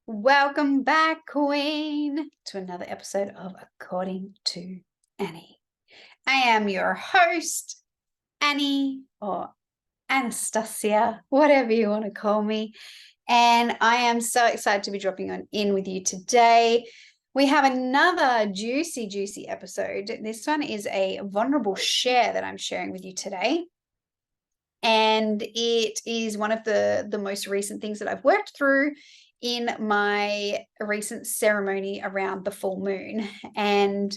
Welcome back, Queen, to another episode of According to Annie. I am your host, Annie, or Anastasia, whatever you want to call me. And I am so excited to be dropping on in with you today. We have another juicy episode. This one is a vulnerable share that I'm sharing with you today. And it is one of the most recent things that I've worked through in my recent ceremony around the full moon. And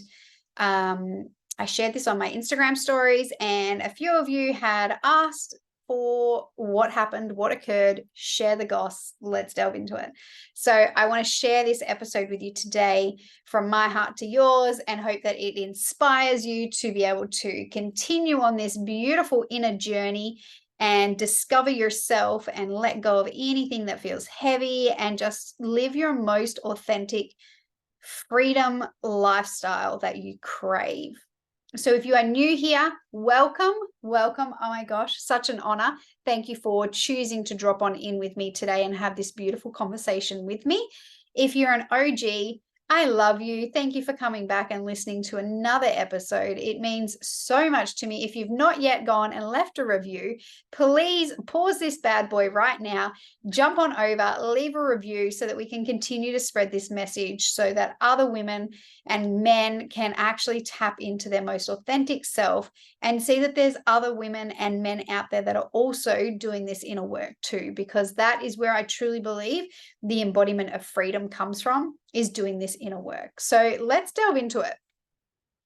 I shared this on my Instagram stories, and a few of you had asked for what happened, what occurred, share the goss, let's delve into it. So I want to share this episode with you today from my heart to yours, and hope that it inspires you to be able to continue on this beautiful inner journey and discover yourself and let go of anything that feels heavy and just live your most authentic freedom lifestyle that you crave. So if you are new here, welcome. Oh my gosh, such an honor. Thank you for choosing to drop on in with me today and have this beautiful conversation with me. If you're an OG, I love you. Thank you for coming back and listening to another episode. It means so much to me. If you've not yet gone and left a review, please pause this bad boy right now, jump on over, leave a review so that we can continue to spread this message so that other women and men can actually tap into their most authentic self and see that there's other women and men out there that are also doing this inner work too, because that is where I truly believe the embodiment of freedom comes from, is doing this inner work. So let's delve into it.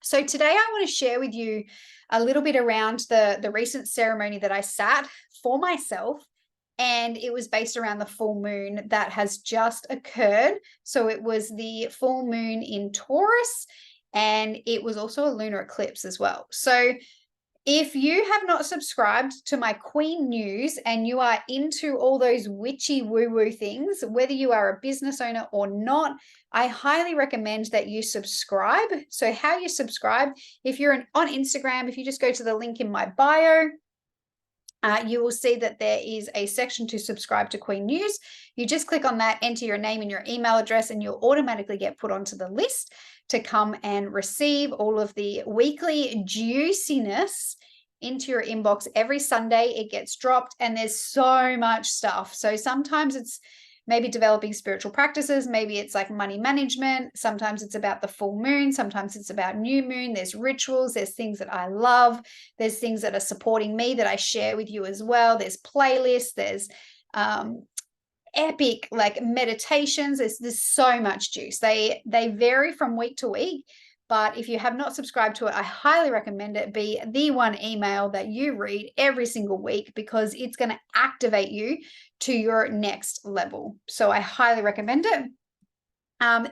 So today I want to share with you a little bit around the recent ceremony that I sat for myself, and it was based around the full moon that has just occurred. So it was the full moon in Taurus, and it was also a lunar eclipse as well. So if you have not subscribed to my Queen News and you are into all those witchy woo-woo things, whether you are a business owner or not, I highly recommend that you subscribe. So how you subscribe, if you're on Instagram, if you just go to the link in my bio, you will see that there is a section to subscribe to Queen News. You just click on that, enter your name and your email address, and you'll automatically get put onto the list to come and receive all of the weekly juiciness into your inbox every Sunday. It gets dropped, and there's so much stuff. So sometimes it's maybe developing spiritual practices, maybe it's like money management, sometimes it's about the full moon, sometimes it's about new moon. There's rituals, there's things that I love, there's things that are supporting me that I share with you as well. There's playlists, there's epic like meditations. There's so much juice. They vary from week to week, but if you have not subscribed to it, I highly recommend it be the one email that you read every single week, because it's going to activate you to your next level. So I highly recommend it.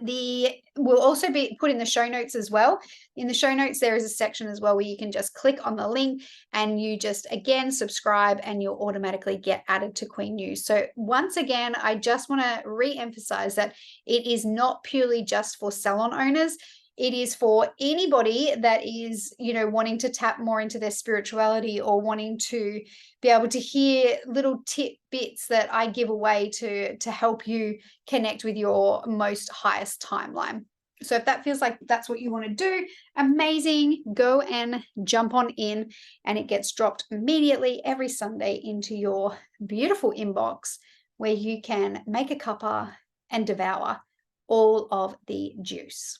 The will also be put in the show notes as well. In the show notes, there is a section as well where you can just click on the link and you just again subscribe, and you'll automatically get added to Queen News. So once again, I just want to re-emphasize that it is not purely just for salon owners. It is for anybody that is, wanting to tap more into their spirituality, or wanting to be able to hear little tidbits that I give away to help you connect with your most highest timeline. So if that feels like that's what you want to do, amazing, go and jump on in, and it gets dropped immediately every Sunday into your beautiful inbox, where you can make a cuppa and devour all of the juice.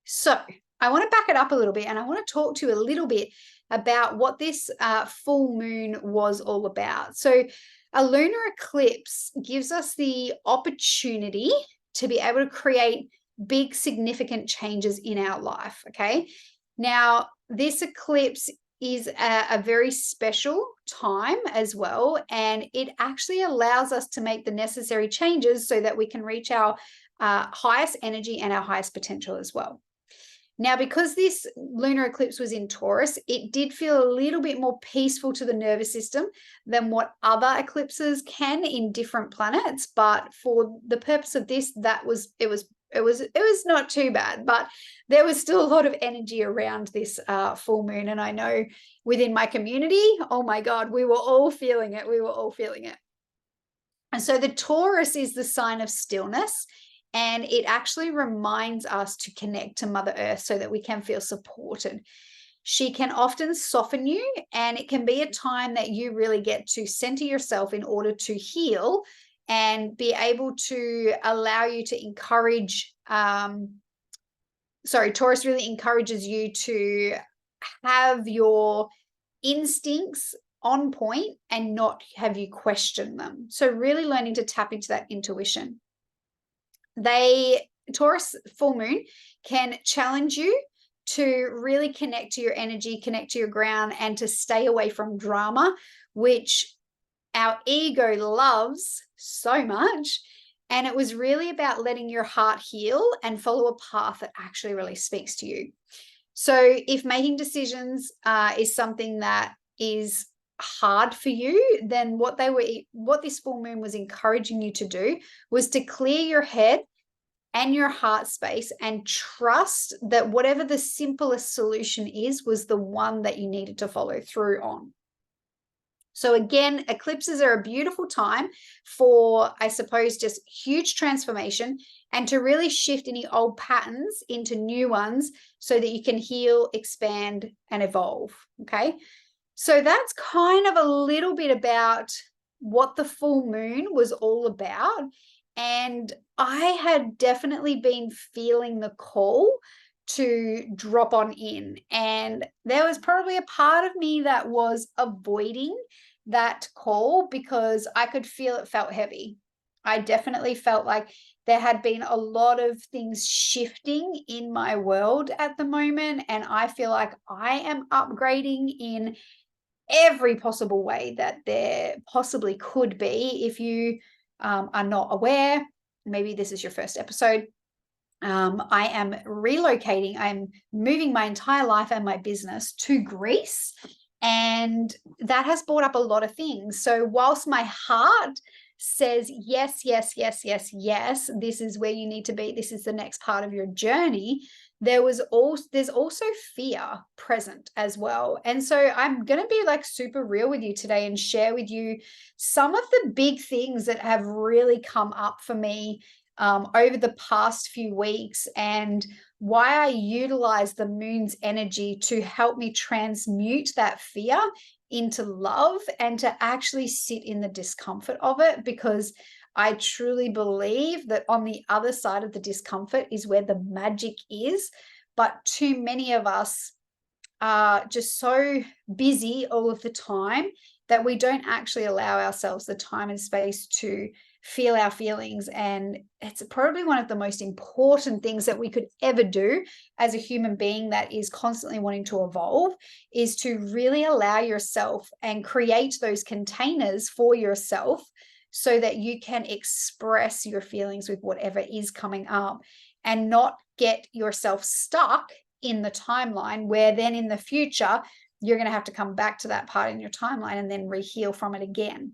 So I want to back it up a little bit, and I want to talk to you a little bit about what this full moon was all about. So a lunar eclipse gives us the opportunity to be able to create big, significant changes in our life, okay? Now, this eclipse is a very special time as well, and it actually allows us to make the necessary changes so that we can reach our highest energy and our highest potential as well. Now, because this lunar eclipse was in Taurus, it did feel a little bit more peaceful to the nervous system than what other eclipses can in different planets. But for the purpose of this, it was not too bad. But there was still a lot of energy around this full moon, and I know within my community, oh my God, we were all feeling it. And so the Taurus is the sign of stillness, and it actually reminds us to connect to Mother Earth so that we can feel supported. She can often soften you, and it can be a time that you really get to center yourself in order to heal and be able to allow you to encourage. Taurus really encourages you to have your instincts on point and not have you question them. So really learning to tap into that intuition. Taurus full moon can challenge you to really connect to your energy, connect to your ground, and to stay away from drama, which our ego loves so much. And it was really about letting your heart heal and follow a path that actually really speaks to you. So if making decisions is something that is hard for you, then what this full moon was encouraging you to do was to clear your head and your heart space and trust that whatever the simplest solution is was the one that you needed to follow through on. So again, eclipses are a beautiful time for, I suppose, just huge transformation and to really shift any old patterns into new ones so that you can heal, expand, and evolve. Okay. So that's kind of a little bit about what the full moon was all about. And I had definitely been feeling the call to drop on in. And there was probably a part of me that was avoiding that call because I could feel it felt heavy. I definitely felt like there had been a lot of things shifting in my world at the moment. And I feel like I am upgrading in every possible way that there possibly could be. If you are not aware, maybe this is your first episode. I am relocating. I'm moving my entire life and my business to Greece. And that has brought up a lot of things. So whilst my heart says, yes, yes, yes, yes, yes, this is where you need to be, this is the next part of your journey, there's also fear present as well. And so I'm going to be like super real with you today and share with you some of the big things that have really come up for me over the past few weeks, and why I utilize the moon's energy to help me transmute that fear into love and to actually sit in the discomfort of it, because I truly believe that on the other side of the discomfort is where the magic is. But too many of us are just so busy all of the time that we don't actually allow ourselves the time and space to feel our feelings. And it's probably one of the most important things that we could ever do as a human being that is constantly wanting to evolve, is to really allow yourself and create those containers for yourself so that you can express your feelings with whatever is coming up and not get yourself stuck in the timeline where then in the future you're going to have to come back to that part in your timeline and then re-heal from it again.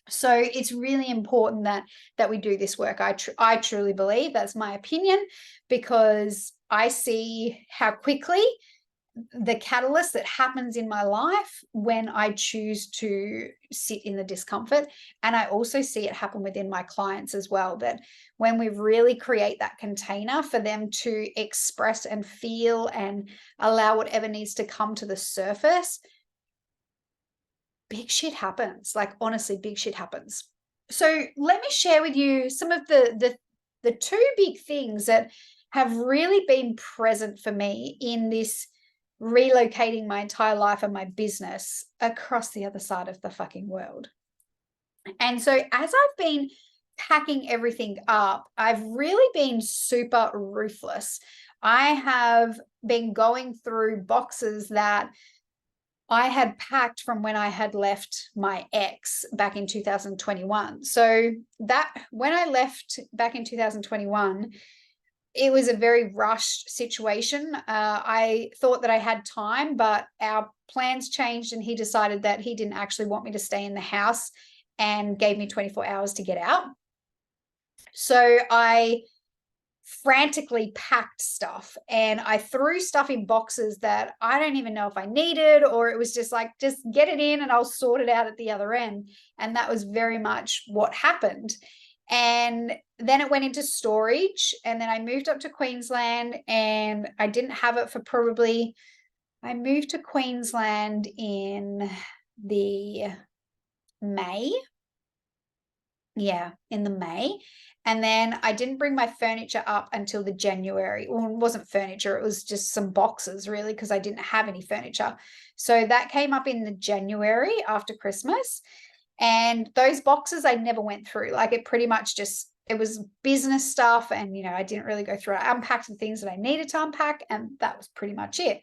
So it's really important that we do this work. I truly believe, that's my opinion, because I see how quickly the catalyst that happens in my life when I choose to sit in the discomfort. And I also see it happen within my clients as well, that when we really create that container for them to express and feel and allow whatever needs to come to the surface, big shit happens. Like, honestly, big shit happens. So let me share with you some of the two big things that have really been present for me in this relocating my entire life and my business across the other side of the fucking world. And so as I've been packing everything up, I've really been super ruthless. I have been going through boxes that I had packed from when I had left my ex back in 2021. So that when I left back in 2021, it was a very rushed situation. I thought that I had time, but our plans changed and he decided that he didn't actually want me to stay in the house and gave me 24 hours to get out. So I frantically packed stuff, and I threw stuff in boxes that I don't even know if I needed, or it was just like, just get it in and I'll sort it out at the other end. And that was very much what happened. And then it went into storage, and then I moved up to Queensland, and I didn't have it for probably, I moved to Queensland in the May. Yeah, in the May. And then I didn't bring my furniture up until the January. Well, it wasn't furniture, it was just some boxes, really, because I didn't have any furniture. So that came up in the January after Christmas. And those boxes I never went through. Like, it pretty much just, it was business stuff. And, I didn't really go through it. I unpacked the things that I needed to unpack, and that was pretty much it.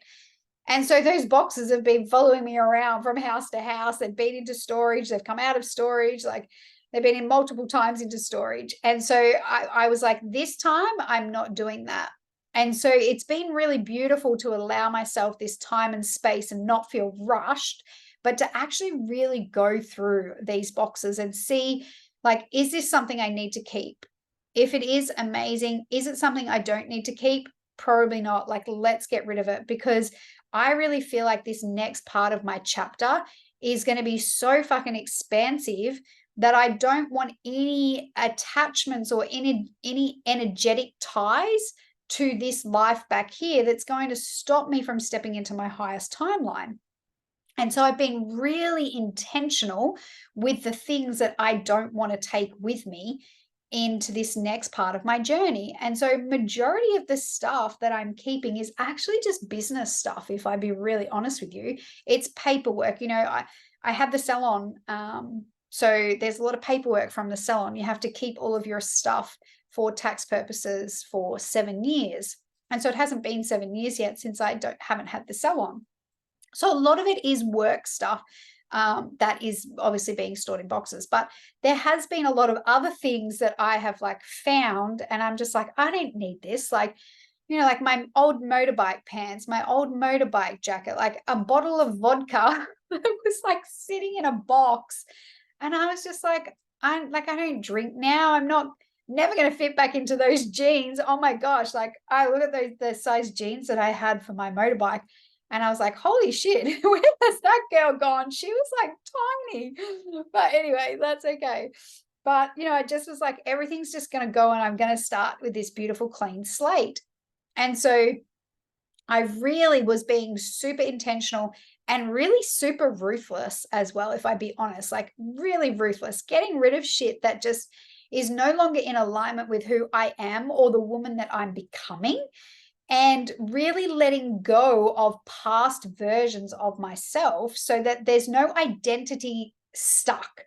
And so those boxes have been following me around from house to house. They've been into storage. They've come out of storage. Like, they've been in multiple times into storage. And so I was like, this time I'm not doing that. And so it's been really beautiful to allow myself this time and space and not feel rushed, but to actually really go through these boxes and see, like, is this something I need to keep? If it is, amazing. Is it something I don't need to keep? Probably not. Like, let's get rid of it, because I really feel like this next part of my chapter is going to be so fucking expansive that I don't want any attachments or any energetic ties to this life back here that's going to stop me from stepping into my highest timeline. And so I've been really intentional with the things that I don't want to take with me into this next part of my journey. And so majority of the stuff that I'm keeping is actually just business stuff, if I be really honest with you. It's paperwork. I have the salon. So there's a lot of paperwork from the salon. You have to keep all of your stuff for tax purposes for 7 years. And so it hasn't been 7 years yet since I haven't had the salon. So a lot of it is work stuff that is obviously being stored in boxes. But there has been a lot of other things that I have found, and I'm just like, I don't need this. Like my old motorbike pants, my old motorbike jacket, like a bottle of vodka that was sitting in a box. And I was just like, I don't drink now. I'm never going to fit back into those jeans. Oh my gosh. I look at the size jeans that I had for my motorbike, and I was like, holy shit, where has that girl gone? She was tiny. But anyway, that's okay. But, I just was like, everything's just going to go, and I'm going to start with this beautiful clean slate. And so I really was being super intentional and really super ruthless as well, if I be honest, really ruthless, getting rid of shit that just is no longer in alignment with who I am or the woman that I'm becoming. And really letting go of past versions of myself so that there's no identity stuck,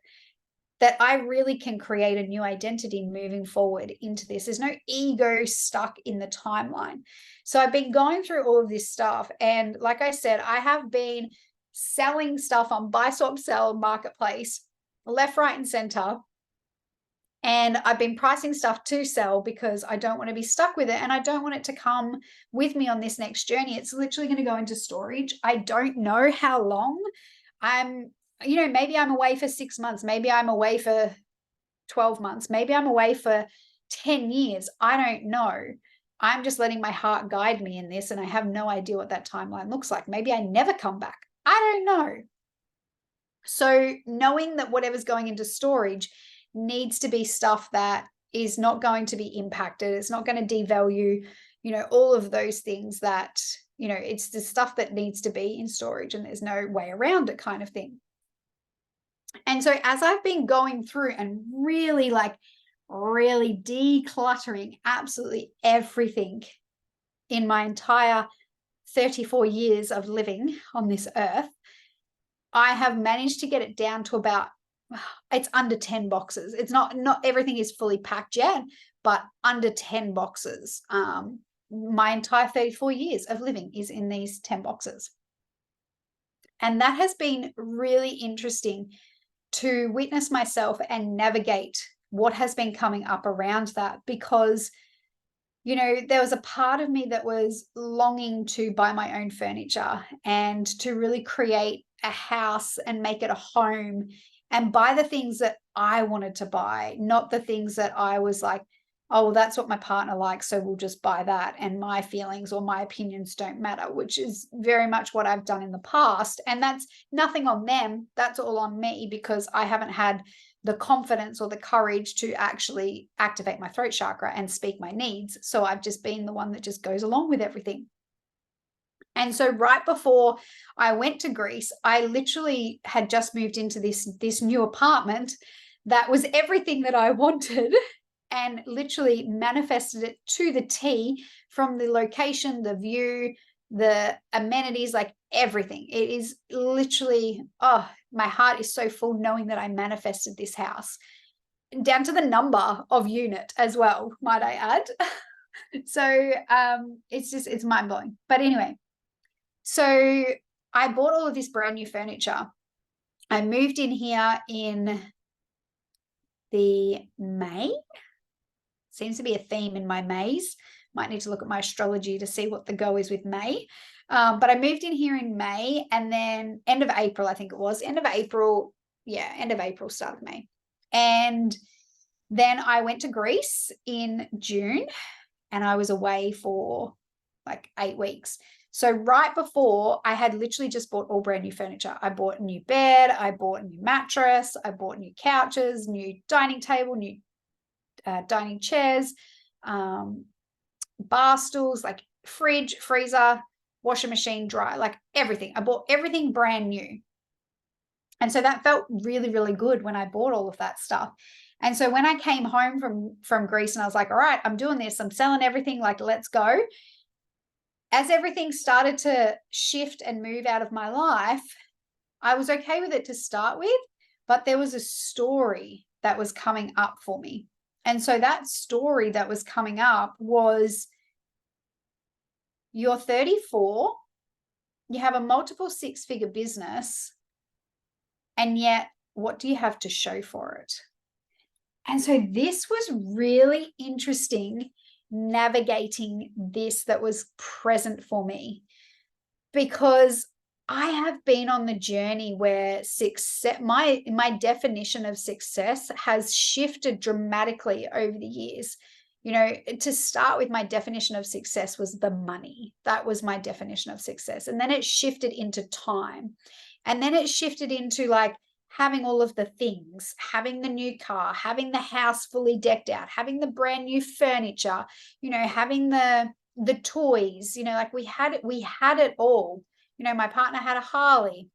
that I really can create a new identity moving forward into this. There's no ego stuck in the timeline. So I've been going through all of this stuff. And like I said, I have been selling stuff on Buy, Swap, Sell Marketplace, left, right, and center. And I've been pricing stuff to sell because I don't want to be stuck with it, and I don't want it to come with me on this next journey. It's literally going to go into storage. I don't know how long. Maybe I'm away for 6 months. Maybe I'm away for 12 months. Maybe I'm away for 10 years. I don't know. I'm just letting my heart guide me in this, and I have no idea what that timeline looks like. Maybe I never come back. I don't know. So knowing that whatever's going into storage needs to be stuff that is not going to be impacted. It's not going to devalue, all of those things that, it's the stuff that needs to be in storage, and there's no way around it, kind of thing. And so as I've been going through and really decluttering absolutely everything in my entire 34 years of living on this earth, I have managed to get it down to about, it's under 10 boxes. It's not everything is fully packed yet, but under 10 boxes. My entire 34 years of living is in these 10 boxes. And that has been really interesting to witness myself and navigate what has been coming up around that, because there was a part of me that was longing to buy my own furniture and to really create a house and make it a home and buy the things that I wanted to buy, not the things that I was oh, well, that's what my partner likes, so we'll just buy that, and my feelings or my opinions don't matter, which is very much what I've done in the past. And that's nothing on them. That's all on me, because I haven't had the confidence or the courage to actually activate my throat chakra and speak my needs. So I've just been the one that just goes along with everything. And so right before I went to Greece, I literally had just moved into this new apartment that was everything that I wanted, and literally manifested it to the T, from the location, the view, the amenities, like everything. It is literally, oh, my heart is so full knowing that I manifested this house, down to the number of unit as well, might I add. So it's mind-blowing. But anyway, so I bought all of this brand new furniture. I moved in here in the May. Seems to be a theme in my Mays. Might need to look at my astrology to see what the go is with May. But I moved in here in May, and then end of April, I think it was. End of April, start of May. And then I went to Greece in June, and I was away for like 8 weeks. So right before, I had literally just bought all brand new furniture. I bought a new bed, I bought a new mattress, I bought new couches, new dining table, new dining chairs, bar stools, like fridge, freezer, washing machine, dryer, like everything. I bought everything brand new. And so that felt really, really good when I bought all of that stuff. And so when I came home from Greece and I was like, all right, I'm doing this, I'm selling everything, like, let's go. As everything started to shift and move out of my life, I was okay with it to start with, but there was a story that was coming up for me. And so that story that was coming up was, you're 34, you have a multiple six-figure business, and yet what do you have to show for it? And so this was really interesting, navigating this, that was present for me, because I have been on the journey where success, my definition of success has shifted dramatically over the years. You know, to start with, my definition of success was the money. That was my definition of success. And then it shifted into time. And then it shifted into like having all of the things, having the new car, having the house fully decked out, having the brand new furniture, you know, having the toys, you know, like we had it all. You know, my partner had a Harley,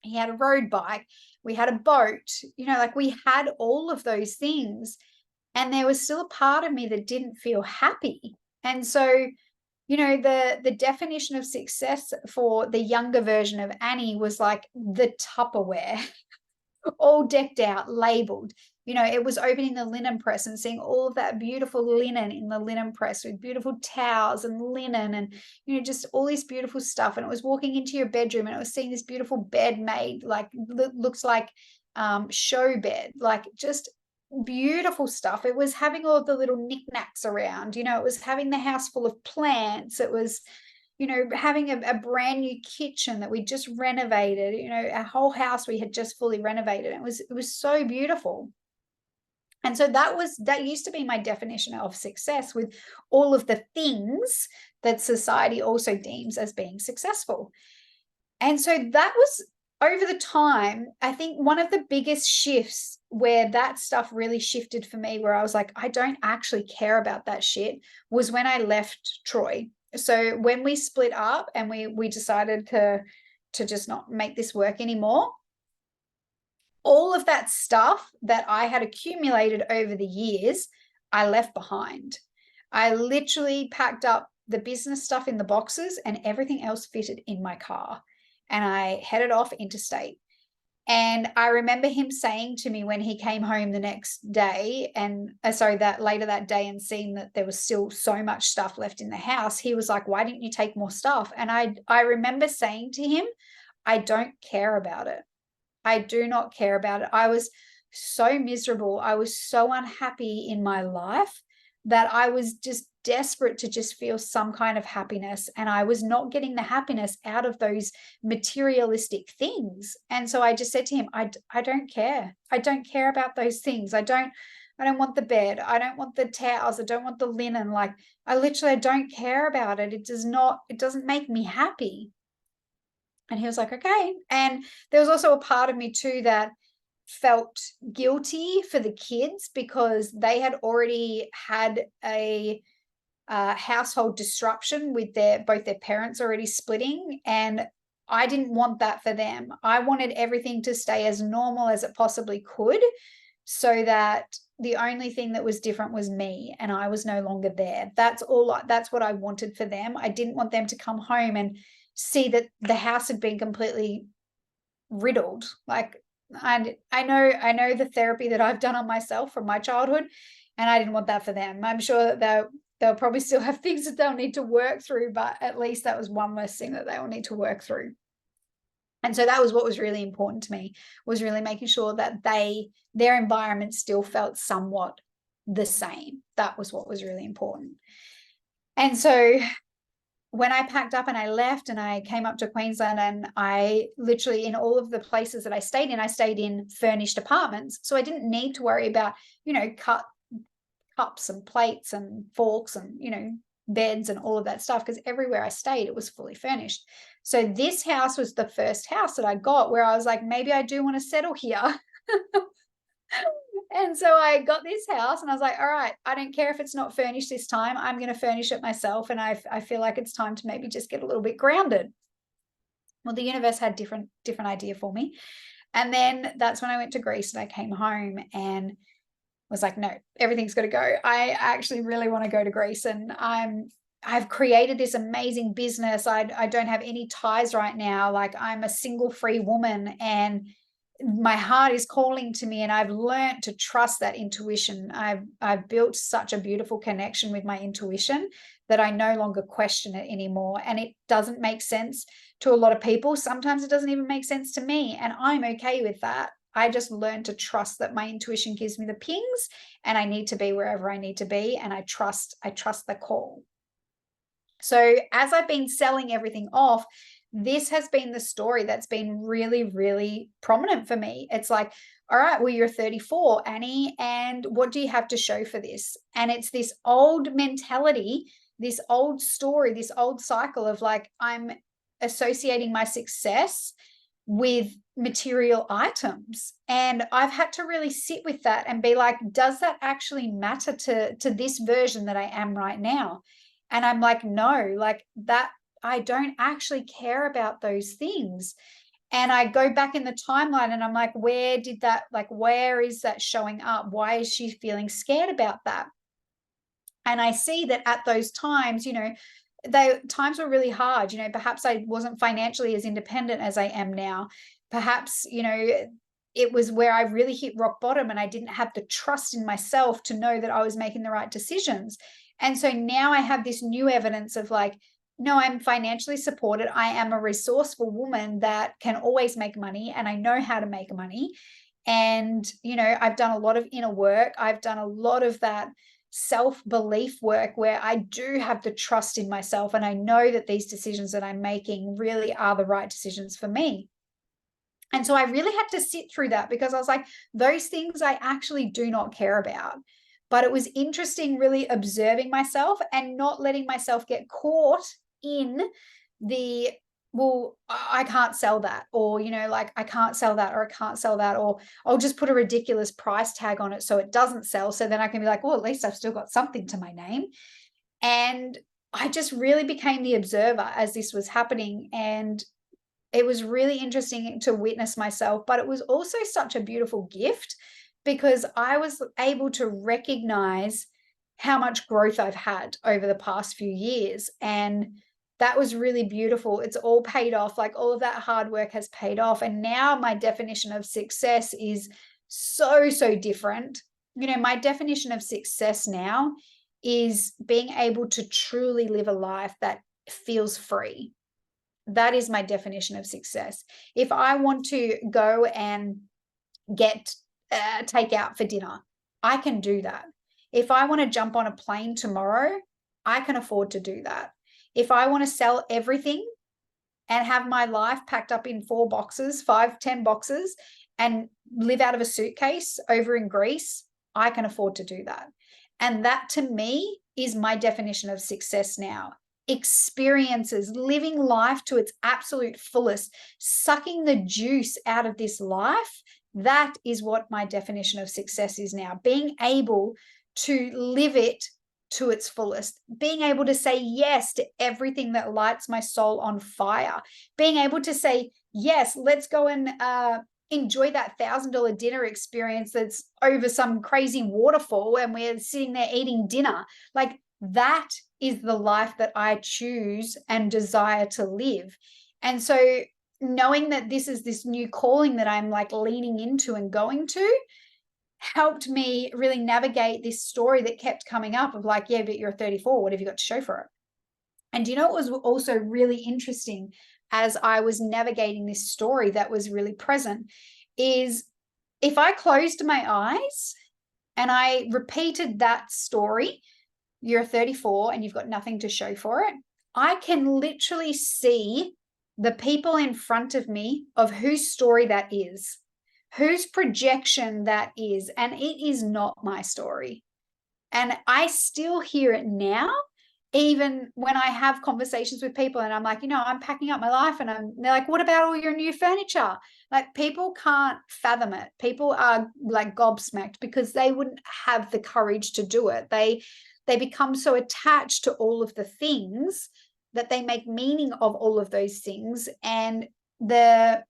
he had a road bike, we had a boat, you know, like we had all of those things. And there was still a part of me that didn't feel happy. And so, you know, the definition of success for the younger version of Annie was like the Tupperware, all decked out, labeled. You know, it was opening the linen press and seeing all of that beautiful linen in the linen press with beautiful towels and linen and, you know, just all this beautiful stuff. And it was walking into your bedroom and it was seeing this beautiful bed made, like, looks like show bed, like just beautiful stuff. It was having all the little knickknacks around, you know, it was having the house full of plants. It was, you know, having a brand new kitchen that we just renovated, you know, our whole house we had just fully renovated. It was so beautiful. And so that used to be my definition of success, with all of the things that society also deems as being successful. And so that was, over the time, I think one of the biggest shifts where that stuff really shifted for me, where I was like, I don't actually care about that shit, was when I left Troy. So when we split up and we decided to just not make this work anymore, all of that stuff that I had accumulated over the years, I left behind. I literally packed up the business stuff in the boxes and everything else fitted in my car. And I headed off interstate. And I remember him saying to me when he came home the next day, and that later that day, and seeing that there was still so much stuff left in the house, he was like, why didn't you take more stuff? And I remember saying to him, I don't care about it. I do not care about it. I was so miserable. I was so unhappy in my life that I was just desperate to just feel some kind of happiness. And I was not getting the happiness out of those materialistic things. And so I just said to him, I don't care. I don't care about those things. I don't I don't want the bed. I don't want the towels. I don't want the linen. Like, I don't care about it. It doesn't make me happy. And he was like, okay. And there was also a part of me too that felt guilty for the kids because they had already had a household disruption with both their parents already splitting, and I didn't want that for them. I wanted everything to stay as normal as it possibly could, so that the only thing that was different was me, and I was no longer there. That's what I wanted for them. I didn't want them to come home and see that the house had been completely riddled. Like, and I know the therapy that I've done on myself from my childhood, and I didn't want that for them. I'm sure that they'll probably still have things that they'll need to work through, but at least that was one less thing that they will need to work through. And so that was what was really important to me, was really making sure that their environment still felt somewhat the same. That was what was really important. And so when I packed up and I left and I came up to Queensland, and I literally, in all of the places that I stayed in furnished apartments. So I didn't need to worry about, cups and plates and forks and, beds and all of that stuff, because everywhere I stayed, it was fully furnished. So this house was the first house that I got where I was like, maybe I do want to settle here. And so I got this house and I was like, all right, I don't care if it's not furnished this time. I'm going to furnish it myself. And I feel like it's time to maybe just get a little bit grounded. Well, the universe had different idea for me. And then that's when I went to Greece and I came home and was like, no, everything's got to go. I actually really want to go to Greece, and I've created this amazing business. I don't have any ties right now. Like, I'm a single free woman, and my heart is calling to me, and I've learned to trust that intuition. I've built such a beautiful connection with my intuition that I no longer question it anymore. And it doesn't make sense to a lot of people. Sometimes it doesn't even make sense to me, and I'm okay with that. I just learned to trust that my intuition gives me the pings, and I need to be wherever I need to be, and I trust the call. So as I've been selling everything off, this has been the story that's been really, really prominent for me. It's like, all right, well, you're 34, Annie, and what do you have to show for this? And it's this old mentality, this old story, this old cycle of like, I'm associating my success with material items. And I've had to really sit with that and be like, does that actually matter to this version that I am right now? And I'm like, no, like that, I don't actually care about those things. And I go back in the timeline and I'm like, where is that showing up? Why is she feeling scared about that? And I see that at those times, times were really hard. Perhaps I wasn't financially as independent as I am now. Perhaps, it was where I really hit rock bottom and I didn't have the trust in myself to know that I was making the right decisions. And so now I have this new evidence of like, no, I'm financially supported. I am a resourceful woman that can always make money, and I know how to make money. And, I've done a lot of inner work. I've done a lot of that self-belief work where I do have the trust in myself, and I know that these decisions that I'm making really are the right decisions for me. And so I really had to sit through that, because I was like, those things I actually do not care about. But it was interesting really observing myself and not letting myself get caught in the, well, I can't sell that, or, I can't sell that, or I can't sell that, or I'll just put a ridiculous price tag on it so it doesn't sell. So then I can be like, well, at least I've still got something to my name. And I just really became the observer as this was happening. And it was really interesting to witness myself, but it was also such a beautiful gift, because I was able to recognize how much growth I've had over the past few years. And that was really beautiful. It's all paid off. Like, all of that hard work has paid off. And now my definition of success is so, so different. My definition of success now is being able to truly live a life that feels free. That is my definition of success. If I want to go and get takeout for dinner, I can do that. If I want to jump on a plane tomorrow, I can afford to do that. If I want to sell everything and have my life packed up in 5, 10 boxes, and live out of a suitcase over in Greece, I can afford to do that. And that to me is my definition of success now. Experiences, living life to its absolute fullest, sucking the juice out of this life. That is what my definition of success is now. Being able to live it to its fullest, being able to say yes to everything that lights my soul on fire, being able to say, yes, let's go and enjoy that $1,000 dinner experience that's over some crazy waterfall and we're sitting there eating dinner. Like, that is the life that I choose and desire to live. And so knowing that this is this new calling that I'm like leaning into and going to helped me really navigate this story that kept coming up of like, yeah, but you're 34. What have you got to show for it? And you know what was also really interesting as I was navigating this story that was really present is if I closed my eyes and I repeated that story, you're 34 and you've got nothing to show for it, I can literally see the people in front of me of whose story that is, whose projection that is, and it is not my story. And I still hear it now, even when I have conversations with people and I'm like, I'm packing up my life and they're like, what about all your new furniture? Like, people can't fathom it. People are like gobsmacked because they wouldn't have the courage to do it. They become so attached to all of the things that they make meaning of all of those things. And the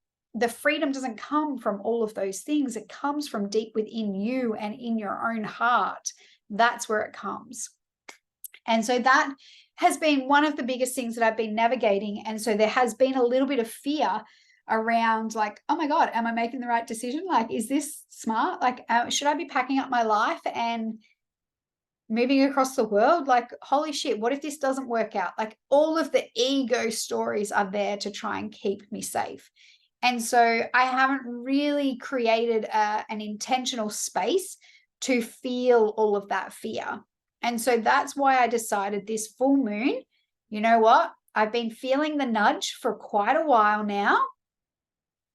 freedom doesn't come from all of those things. It comes from deep within you and in your own heart. That's where it comes. And so that has been one of the biggest things that I've been navigating. And so there has been a little bit of fear around like, oh my God, am I making the right decision? Like, is this smart? Like, should I be packing up my life and moving across the world? Like, holy shit, what if this doesn't work out? Like, all of the ego stories are there to try and keep me safe. And so I haven't really created an intentional space to feel all of that fear. And so that's why I decided this full moon, you know what? I've been feeling the nudge for quite a while now,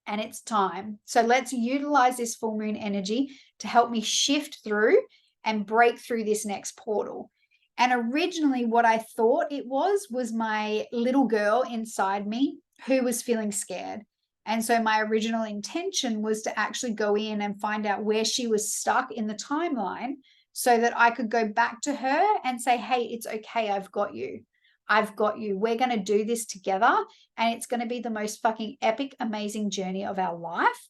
and it's time. So let's utilize this full moon energy to help me shift through and break through this next portal. And originally what I thought it was my little girl inside me who was feeling scared. And so my original intention was to actually go in and find out where she was stuck in the timeline so that I could go back to her and say, hey, it's okay. I've got you. I've got you. We're going to do this together. And it's going to be the most fucking epic, amazing journey of our life.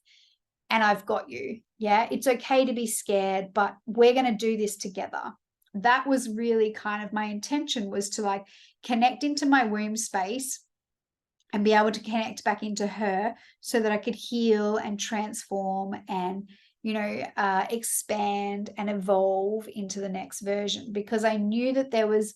And I've got you. Yeah, it's okay to be scared, but we're going to do this together. That was really kind of my intention, was to like connect into my womb space and be able to connect back into her so that I could heal and transform and, expand and evolve into the next version, because I knew that there was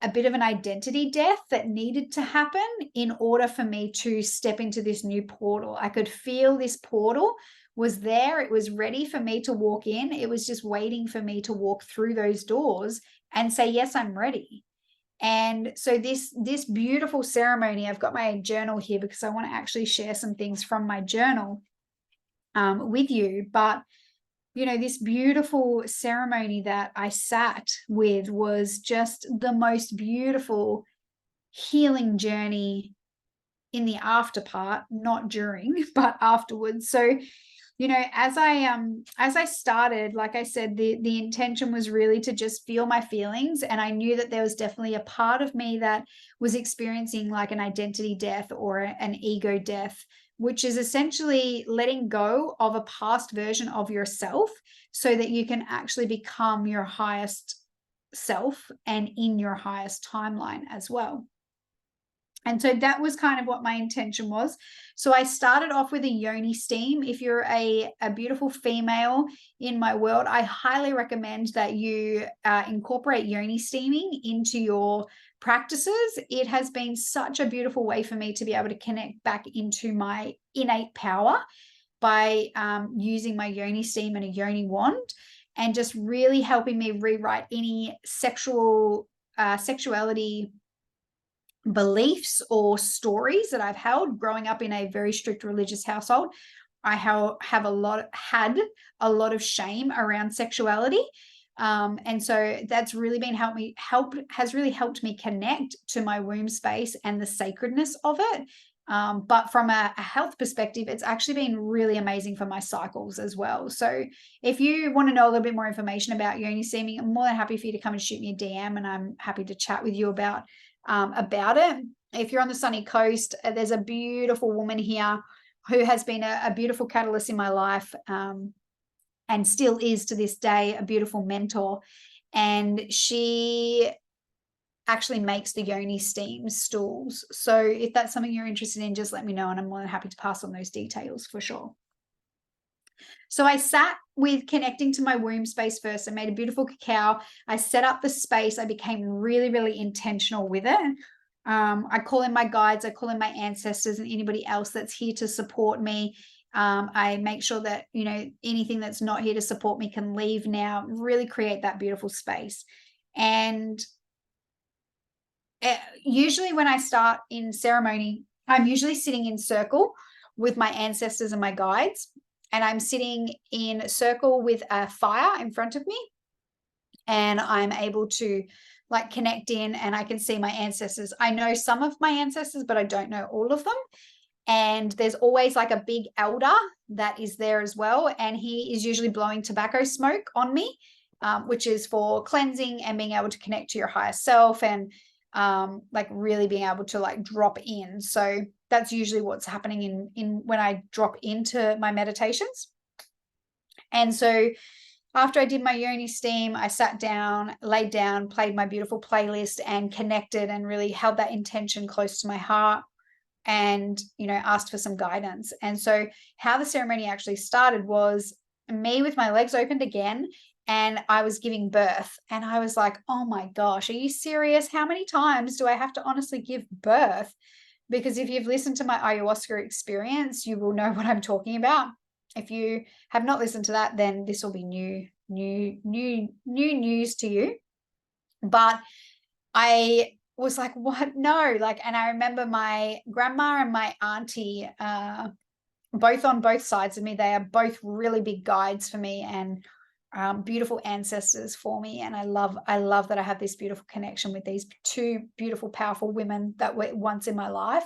a bit of an identity death that needed to happen in order for me to step into this new portal. I could feel this portal was there. It was ready for me to walk in. It was just waiting for me to walk through those doors and say, yes, I'm ready. And so this beautiful ceremony, I've got my journal here because I want to actually share some things from my journal with you. But, this beautiful ceremony that I sat with was just the most beautiful healing journey in the after part, not during, but afterwards. So, as I started, like I said, the intention was really to just feel my feelings. And I knew that there was definitely a part of me that was experiencing like an identity death or an ego death, which is essentially letting go of a past version of yourself so that you can actually become your highest self and in your highest timeline as well. And so that was kind of what my intention was. So I started off with a yoni steam. If you're a beautiful female in my world, I highly recommend that you incorporate yoni steaming into your practices. It has been such a beautiful way for me to be able to connect back into my innate power by using my yoni steam and a yoni wand, and just really helping me rewrite any sexuality beliefs or stories that I've held growing up in a very strict religious household. I have had a lot of shame around sexuality. And so that's really been has really helped me connect to my womb space and the sacredness of it. But from a health perspective, it's actually been really amazing for my cycles as well. So if you want to know a little bit more information about yoni steaming, I'm more than happy for you to come and shoot me a DM, and I'm happy to chat with you about it. If you're on the sunny coast, there's a beautiful woman here who has been a beautiful catalyst in my life, and still is to this day a beautiful mentor. And she actually makes the yoni steam stools. So if that's something you're interested in, just let me know, and I'm more than happy to pass on those details for sure. So I sat with connecting to my womb space first. I made a beautiful cacao. I set up the space. I became really, really intentional with it. I call in my guides, I call in my ancestors and anybody else that's here to support me. I make sure that, you know, anything that's not here to support me can leave now, really create that beautiful space. And usually when I start in ceremony, I'm usually sitting in circle with my ancestors and my guides, and I'm sitting in circle with a fire in front of me, and I'm able to like connect in, and I can see my ancestors. I know some of my ancestors, but I don't know all of them. And there's always like a big elder that is there as well, and he is usually blowing tobacco smoke on me, which is for cleansing and being able to connect to your higher self, and like really being able to like drop in. So that's usually what's happening in when I drop into my meditations. And so after I did my yoni steam, I sat down, laid down, played my beautiful playlist, and connected and really held that intention close to my heart, and, you know, asked for some guidance. And so how the ceremony actually started was me with my legs opened again, and I was giving birth. And I was like, oh my gosh, are you serious? How many times do I have to honestly give birth? Because if you've listened to my ayahuasca experience, you will know what I'm talking about. If you have not listened to that, then this will be new news to you. But I was like, what? No. Like, and I remember my grandma and my auntie, both on both sides of me, they are both really big guides for me, and beautiful ancestors for me. And I love that I have this beautiful connection with these two beautiful, powerful women that were once in my life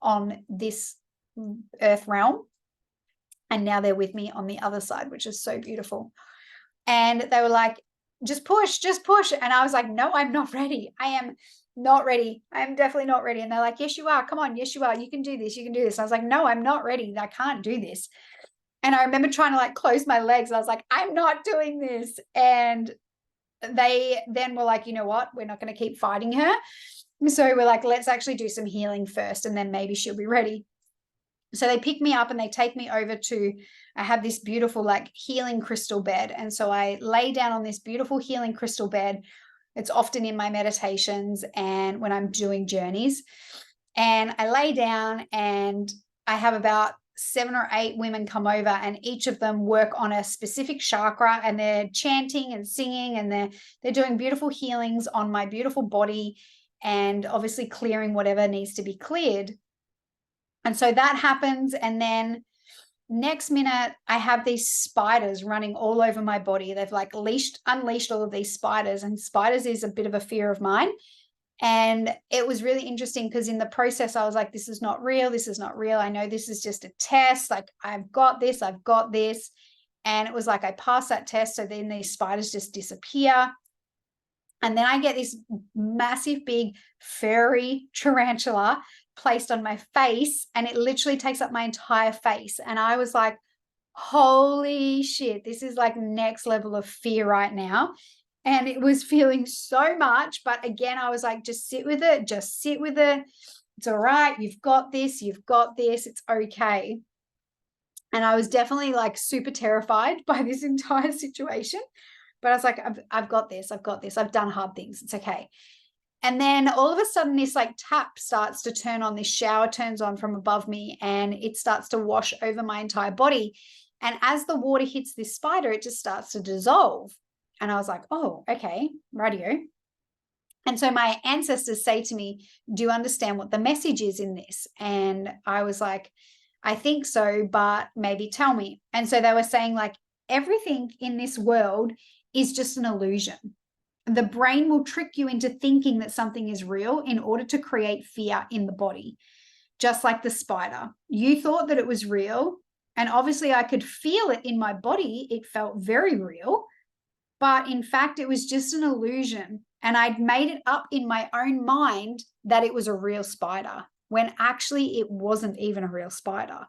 on this earth realm. And now they're with me on the other side, which is so beautiful. And they were like, just push. And I was like, no, I'm not ready. I am not ready. I am definitely not ready. And they're like, yes, you are. Come on. Yes, you are. You can do this. You can do this. And I was like, no, I'm not ready. I can't do this. And I remember trying to like close my legs. I was like, I'm not doing this. And they then were like, you know what? We're not going to keep fighting her. So we're like, let's actually do some healing first, and then maybe she'll be ready. So they pick me up and they take me over to, I have this beautiful like healing crystal bed. And so I lay down on this beautiful healing crystal bed. It's often in my meditations and when I'm doing journeys. And I lay down, and I have about 7 or 8 women come over, and each of them work on a specific chakra, and they're chanting and singing, and they're doing beautiful healings on my beautiful body, and obviously clearing whatever needs to be cleared. And so that happens. And then next minute, I have these spiders running all over my body. They've like unleashed all of these spiders, and spiders is a bit of a fear of mine. And it was really interesting because in the process, I was like, this is not real. This is not real. I know this is just a test. Like, I've got this. And it was like, I passed that test. So then these spiders just disappear. And then I get this massive, big, furry tarantula placed on my face, and it literally takes up my entire face. And I was like, holy shit, this is like next level of fear right now. And it was feeling so much. But again, I was like, just sit with it. It's all right. You've got this. It's okay. And I was definitely like super terrified by this entire situation. But I was like, I've got this. I've done hard things. It's okay. And then all of a sudden, this like tap starts to turn on, this shower turns on from above me, and it starts to wash over my entire body. And as the water hits this spider, it just starts to dissolve. And I was like, oh, okay, radio. And so my ancestors say to me, do you understand what the message is in this? And I was like, I think so, but maybe tell me. And so they were saying, like, everything in this world is just an illusion. The brain will trick you into thinking that something is real in order to create fear in the body, just like the spider. You thought that it was real, and obviously I could feel it in my body. It felt very real, but in fact, it was just an illusion. And I'd made it up in my own mind that it was a real spider, when actually it wasn't even a real spider.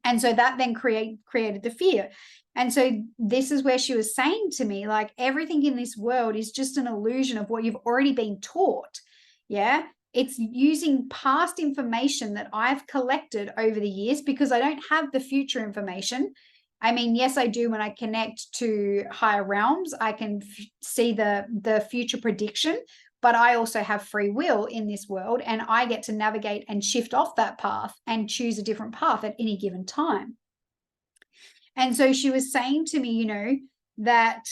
And so that then created the fear. And so this is where she was saying to me, like, everything in this world is just an illusion of what you've already been taught. Yeah. It's using past information that I've collected over the years, because I don't have the future information. I mean, yes, I do. When I connect to higher realms, I can see the future prediction, but I also have free will in this world, and I get to navigate and shift off that path and choose a different path at any given time. And so she was saying to me, that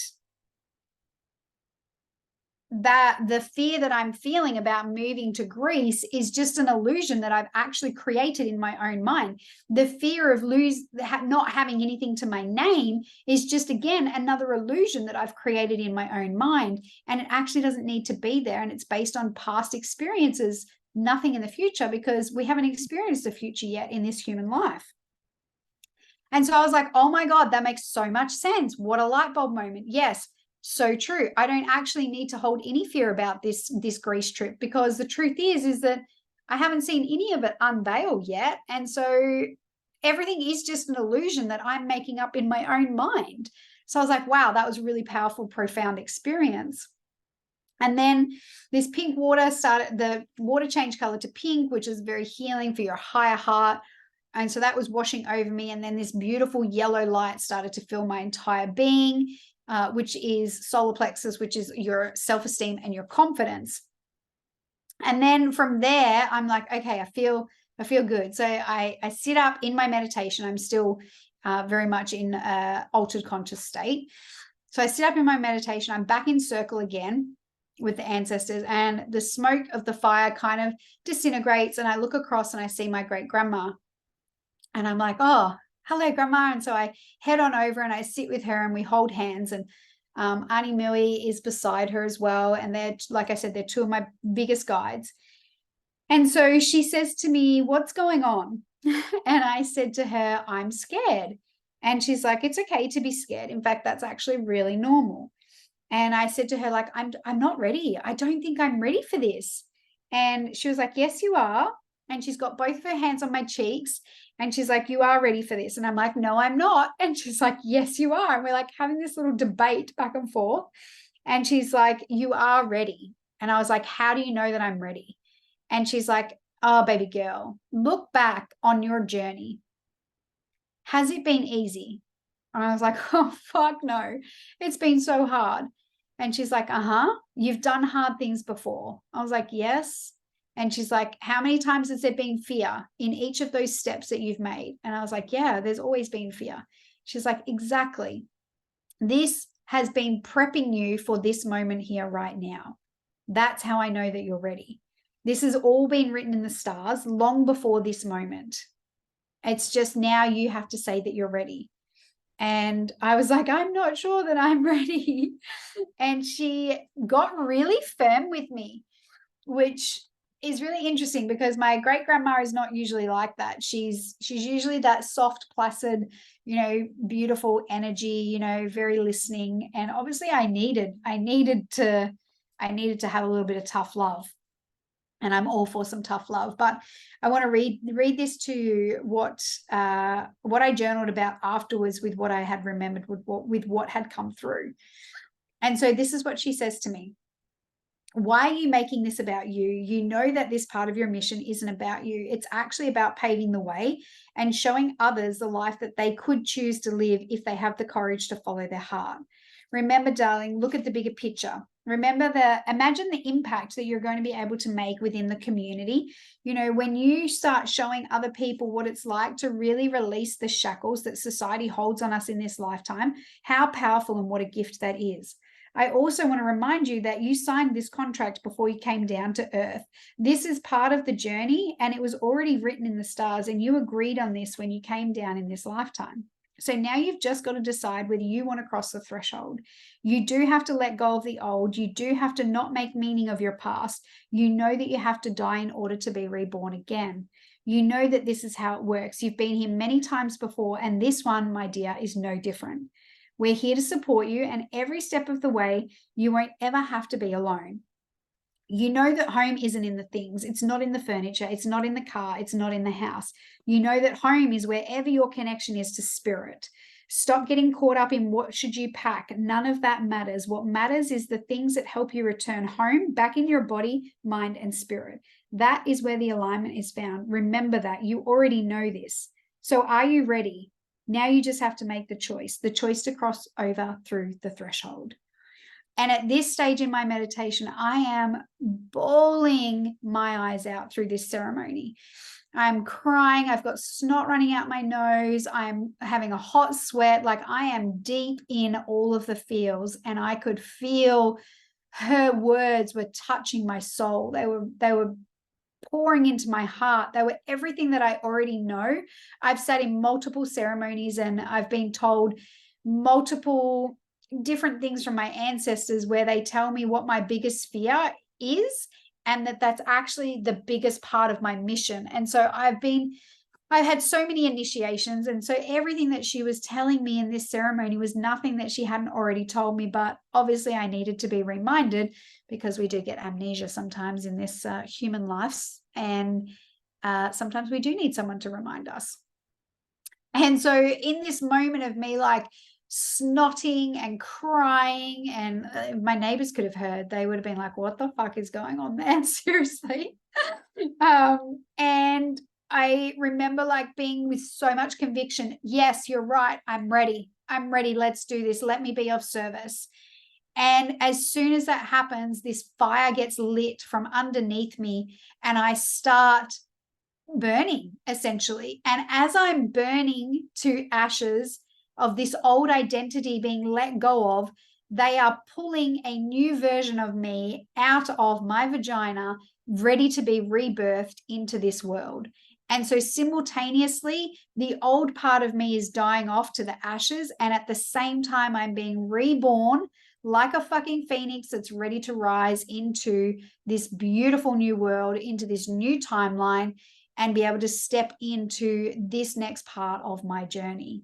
the fear that I'm feeling about moving to Greece is just an illusion that I've actually created in my own mind. The fear of not having anything to my name is just, again, another illusion that I've created in my own mind. And it actually doesn't need to be there. And it's based on past experiences, nothing in the future, because we haven't experienced the future yet in this human life. And so I was like, oh my God, that makes so much sense. What a light bulb moment. Yes. So true. I don't actually need to hold any fear about this Greece trip, because the truth is that I haven't seen any of it unveil yet. And so everything is just an illusion that I'm making up in my own mind. So I was like, wow, that was a really powerful, profound experience. And then this pink water the water changed color to pink, which is very healing for your higher heart. And so that was washing over me. And then this beautiful yellow light started to fill my entire being, which is solar plexus, which is your self-esteem and your confidence. And then from there, I'm like, okay, I feel good. So I sit up in my meditation. I'm still very much in altered conscious state. So I sit up in my meditation. I'm back in circle again with the ancestors, and the smoke of the fire kind of disintegrates. And I look across and I see my great grandma. And I'm like, oh, hello, Grandma. And so I head on over and I sit with her and we hold hands. And Auntie Millie is beside her as well. And they're, like I said, they're two of my biggest guides. And so she says to me, what's going on? And I said to her, I'm scared. And she's like, it's okay to be scared. In fact, that's actually really normal. And I said to her, like, I'm not ready. I don't think I'm ready for this. And she was like, yes, you are. And she's got both of her hands on my cheeks. And she's like, you are ready for this. And I'm like, no, I'm not. And she's like, yes, you are. And we're like having this little debate back and forth. And she's like, you are ready. And I was like, how do you know that I'm ready? And she's like, oh, baby girl, look back on your journey. Has it been easy? And I was like, oh, fuck no. It's been so hard. And she's like, you've done hard things before. I was like, yes. And she's like, how many times has there been fear in each of those steps that you've made? And I was like, yeah, there's always been fear. She's like, exactly. This has been prepping you for this moment here right now. That's how I know that you're ready. This has all been written in the stars long before this moment. It's just now you have to say that you're ready. And I was like, I'm not sure that I'm ready. And she got really firm with me, which is really interesting, because my great grandma is not usually like that. She's usually that soft, placid, beautiful energy, very listening. And obviously I needed to have a little bit of tough love. And I'm all for some tough love. But I want to read this to you, what I journaled about afterwards, with what I had remembered, with what had come through. And so this is what she says to me. Why are you making this about you? You know that this part of your mission isn't about you. It's actually about paving the way and showing others the life that they could choose to live if they have the courage to follow their heart. Remember, darling, look at the bigger picture. Imagine the impact that you're going to be able to make within the community. When you start showing other people what it's like to really release the shackles that society holds on us in this lifetime, how powerful and what a gift that is. I also want to remind you that you signed this contract before you came down to earth. This is part of the journey, and it was already written in the stars, and you agreed on this when you came down in this lifetime. So now you've just got to decide whether you want to cross the threshold. You do have to let go of the old. You do have to not make meaning of your past. You know that you have to die in order to be reborn again. You know that this is how it works. You've been here many times before, and this one, my dear, is no different. We're here to support you, and every step of the way, you won't ever have to be alone. You know that home isn't in the things. It's not in the furniture. It's not in the car. It's not in the house. You know that home is wherever your connection is to spirit. Stop getting caught up in what should you pack. None of that matters. What matters is the things that help you return home, back in your body, mind, and spirit. That is where the alignment is found. Remember that. You already know this. So are you ready? Now you just have to make the choice to cross over through the threshold. And at this stage in my meditation, I am bawling my eyes out through this ceremony. I'm crying. I've got snot running out my nose. I'm having a hot sweat. Like, I am deep in all of the feels, and I could feel her words were touching my soul. They were pouring into my heart. They were everything that I already know. I've sat in multiple ceremonies, and I've been told multiple different things from my ancestors where they tell me what my biggest fear is, and that's actually the biggest part of my mission. And so I've had so many initiations, and so everything that she was telling me in this ceremony was nothing that she hadn't already told me. But obviously I needed to be reminded, because we do get amnesia sometimes in this human lives, and sometimes we do need someone to remind us. And so in this moment of me like snotting and crying, and my neighbors could have heard, they would have been like, what the fuck is going on there? Seriously. And I remember like being with so much conviction. Yes, you're right. I'm ready. Let's do this. Let me be of service. And as soon as that happens, this fire gets lit from underneath me, and I start burning, essentially. And as I'm burning to ashes of this old identity being let go of, they are pulling a new version of me out of my vagina, ready to be rebirthed into this world. And so simultaneously, the old part of me is dying off to the ashes, and at the same time, I'm being reborn like a fucking phoenix that's ready to rise into this beautiful new world, into this new timeline, and be able to step into this next part of my journey.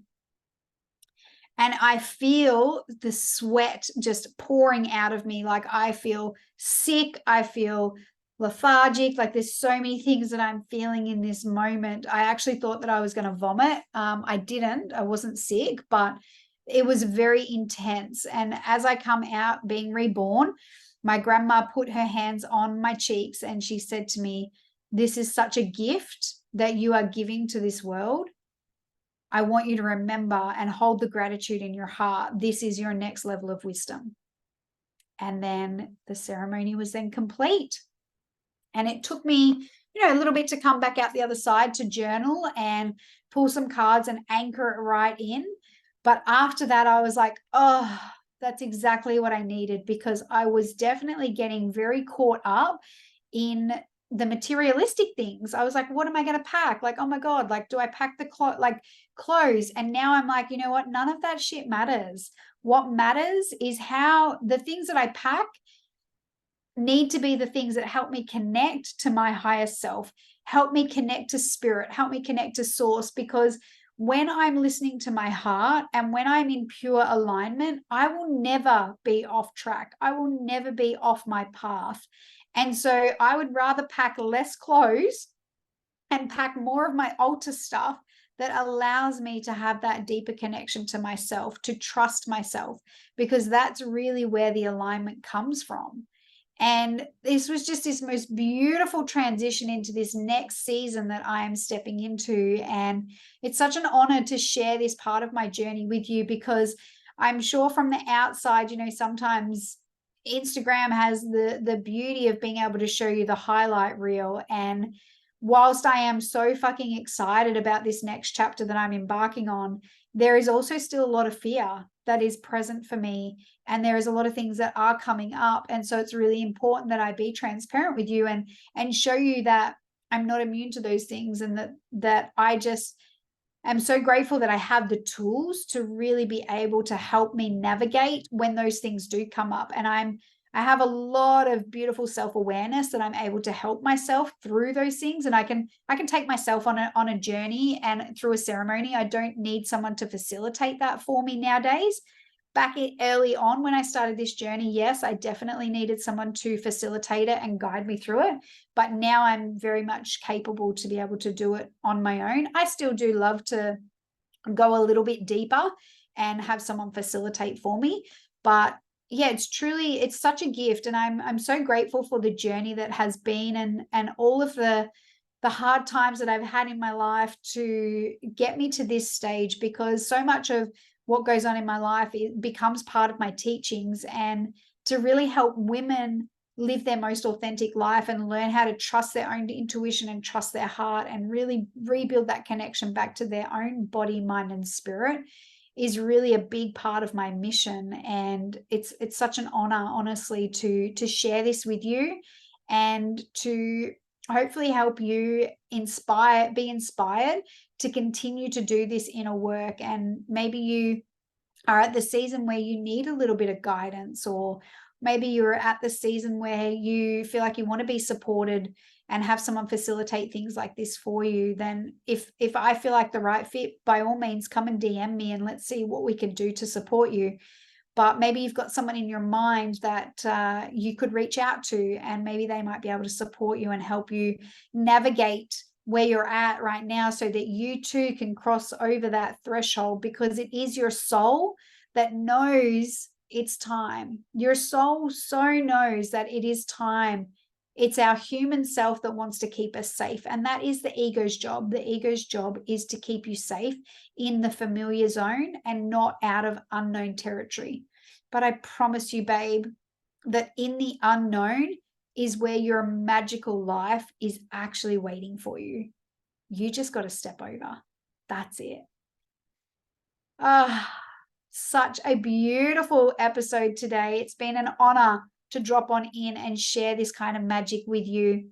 And I feel the sweat just pouring out of me. Like, I feel sick. I feel lethargic. Like, there's so many things that I'm feeling in this moment. I actually thought that I was going to vomit. I didn't. I wasn't sick, but it was very intense. And as I come out being reborn, my grandma put her hands on my cheeks, and she said to me, this is such a gift that you are giving to this world. I want you to remember and hold the gratitude in your heart. This is your next level of wisdom. And then the ceremony was then complete. And it took me, a little bit to come back out the other side to journal and pull some cards and anchor it right in. But after that, I was like, oh, that's exactly what I needed, because I was definitely getting very caught up in the materialistic things. I was like, what am I going to pack? Like, oh my God, like, do I pack the clothes? And now I'm like, you know what? None of that shit matters. What matters is how the things that I pack need to be the things that help me connect to my higher self, help me connect to spirit, help me connect to source. Because when I'm listening to my heart and when I'm in pure alignment, I will never be off track. I will never be off my path. And so I would rather pack less clothes and pack more of my altar stuff that allows me to have that deeper connection to myself, to trust myself, because that's really where the alignment comes from. And this was just this most beautiful transition into this next season that I am stepping into. And it's such an honor to share this part of my journey with you, because I'm sure from the outside, sometimes Instagram has the beauty of being able to show you the highlight reel. And whilst I am so fucking excited about this next chapter that I'm embarking on, there is also still a lot of fear. that is present for me, and there is a lot of things that are coming up. And so it's really important that I be transparent with you and show you that I'm not immune to those things, and that I just am so grateful that I have the tools to really be able to help me navigate when those things do come up. And I have a lot of beautiful self-awareness that I'm able to help myself through those things. And I can take myself on a journey and through a ceremony. I don't need someone to facilitate that for me nowadays. Back early on when I started this journey, yes, I definitely needed someone to facilitate it and guide me through it. But now I'm very much capable to be able to do it on my own. I still do love to go a little bit deeper and have someone facilitate for me. But yeah, it's such a gift. And I'm so grateful for the journey that has been, and all of the hard times that I've had in my life to get me to this stage, because so much of what goes on in my life, it becomes part of my teachings, and to really help women live their most authentic life and learn how to trust their own intuition and trust their heart and really rebuild that connection back to their own body, mind, and spirit is really a big part of my mission. And it's such an honor, honestly, to share this with you and to hopefully help you be inspired to continue to do this inner work. And maybe you are at the season where you need a little bit of guidance, or maybe you're at the season where you feel like you want to be supported and have someone facilitate things like this for you. Then if I feel like the right fit, by all means, come and DM me and let's see what we can do to support you. But maybe you've got someone in your mind that you could reach out to, and maybe they might be able to support you and help you navigate where you're at right now, so that you too can cross over that threshold, because it is your soul that knows it's time. Your soul so knows that it is time. It's our human self that wants to keep us safe. And that is the ego's job. The ego's job is to keep you safe in the familiar zone and not out of unknown territory. But I promise you, babe, that in the unknown is where your magical life is actually waiting for you. You just got to step over. That's it. Such a beautiful episode today. It's been an honor to drop on in and share this kind of magic with you.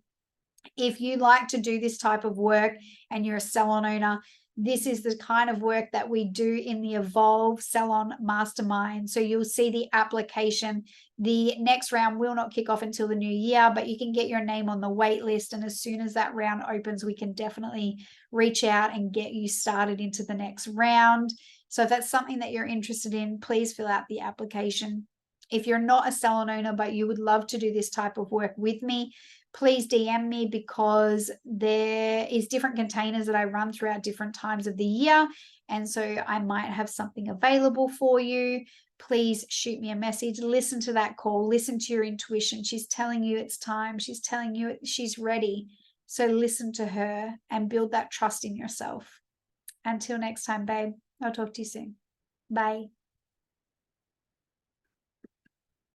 If you like to do this type of work and you're a salon owner, this is the kind of work that we do in the Evolve Salon Mastermind. So you'll see the application. The next round will not kick off until the new year, but you can get your name on the wait list. And as soon as that round opens, we can definitely reach out and get you started into the next round. So if that's something that you're interested in, please fill out the application. If you're not a salon owner, but you would love to do this type of work with me, please DM me, because there is different containers that I run throughout different times of the year. And so I might have something available for you. Please shoot me a message, listen to that call, listen to your intuition. She's telling you it's time. She's telling you she's ready. So listen to her and build that trust in yourself. Until next time, babe, I'll talk to you soon. Bye.